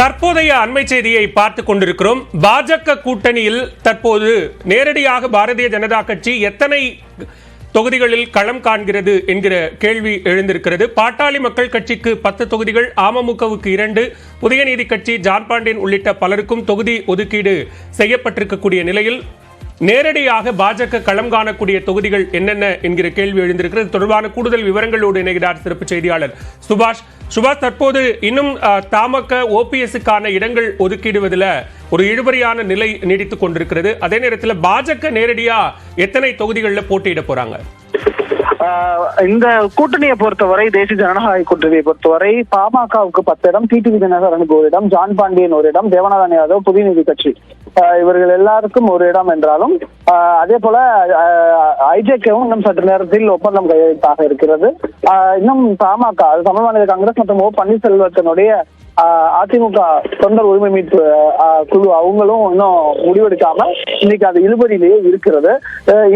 தற்போதைய அண்மை செய்தியை பார்த்துக் கொண்டிருக்கிறோம். பாஜக கூட்டணியில் தற்போது நேரடியாக பாரதிய ஜனதா கட்சி எத்தனை தொகுதிகளில் களம் காண்கிறது என்கிற கேள்வி எழுந்திருக்கிறது. பாட்டாளி மக்கள் கட்சிக்கு 10 தொகுதிகள், அமமுகவுக்கு 2, புதிய நீதி கட்சி, ஜான் பாண்டியன் உள்ளிட்ட பலருக்கும் தொகுதி ஒதுக்கீடு செய்யப்பட்டிருக்கக்கூடிய நிலையில் நேரடியாக பாஜக களம் காணக்கூடிய தொகுதிகள் என்னென்ன என்கிற கேள்வி எழுந்திருக்கிறது. தொடர்பான கூடுதல் விவரங்களோடு இணைகிறார் சிறப்பு செய்தியாளர் சுபாஷ். தற்போது இன்னும் தமாக ஓபிஎஸ்க்கான இடங்கள் ஒதுக்கிடுவதில் ஒரு இழுபறியான நிலை நீடித்துக் கொண்டிருக்கிறது. அதே நேரத்தில் பாஜக நேரடியா எத்தனை தொகுதிகளில் போட்டியிட போறாங்க? இந்த கூட்டணியை பொறுத்தவரை, தேசிய ஜனநாயக கூட்டணியை பொறுத்தவரை பாமகவுக்கு 10 இடம், டிடிவி தினகரனுக்கு 1 இடம், ஜான் பாண்டியன் 1 இடம், தேவநாதன் யாதவ் புதிய நீதி கட்சி இவர்கள் எல்லாருக்கும் 1 இடம் என்றாலும், அதே போல ஐஜேகவும் இன்னும் சற்று நேரத்தில் ஒப்பந்தம் கையெழுத்தாக இருக்கிறது. இன்னும் பாமக, தமிழ் மாநில காங்கிரஸ் மற்றும் ஓ பன்னீர்செல்வத்தினுடைய அதிமுக தொண்டர் உரிமை மீட்பு குழு அவங்களும் இன்னும் முடிவெடுக்காம இன்னைக்கு அது இழுபறியிலேயே இருக்கிறது.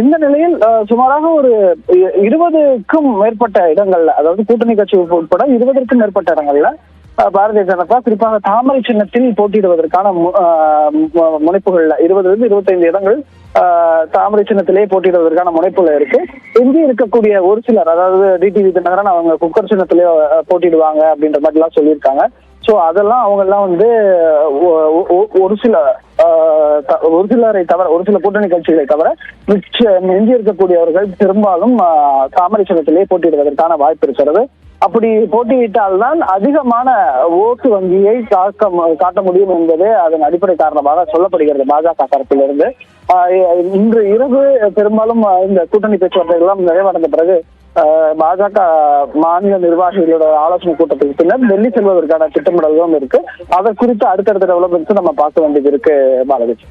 இந்த நிலையில் சுமாராக ஒரு 20க்கும் மேற்பட்ட இடங்கள்ல, அதாவது கூட்டணி கட்சி உட்பட 20க்கும் மேற்பட்ட இடங்கள்ல பாரதிய ஜனதா குறிப்பாக தாமரை சின்னத்தில் போட்டியிடுவதற்கான முனைப்புகள்ல 20லிருந்து 25 இடங்கள் தாமரை சின்னத்திலே போட்டியிடுவதற்கான முனைப்புல இருக்கு. எங்கே இருக்கக்கூடிய ஒரு சிலர், அதாவது டிடிவி தினகரன் அவங்க குக்கர் சின்னத்திலே போட்டிடுவாங்க அப்படின்ற மாதிரி எல்லாம் சொல்லியிருக்காங்க. சோ அதெல்லாம் அவங்க எல்லாம் வந்து ஒரு சிலரை தவிர, ஒரு சில கூட்டணி கட்சிகளை தவிர எஞ்சி இருக்கக்கூடியவர்கள் பெரும்பாலும் தாமரை சின்னத்திலே போட்டியிடுவதற்கான வாய்ப்பு இருக்கிறது. அப்படி போட்டியிட்டால்தான் அதிகமான ஓட்டு வங்கியை காட்ட முடியும் என்பது அதன் அடிப்படை காரணமாக சொல்லப்படுகிறது பாஜக தரப்பிலிருந்து. இன்று இரவு பெரும்பாலும் இந்த கூட்டணி பேச்சுவார்த்தைகள் எல்லாம் நிறைவடைந்த பிறகு பாஜக மாநில நிர்வாகிகளோட ஆலோசனை கூட்டத்துக்கு பின்னர் டெல்லி செல்வதற்கான திட்டமிடல்களும் இருக்கு. அதை குறித்து அடுத்தடுத்த டெவலப்மெண்ட்ஸ் நம்ம பார்க்க வேண்டியது இருக்கு. பாலாஜி,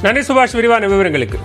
நன்றி சுபாஷ், விரிவான விவரங்களுக்கு.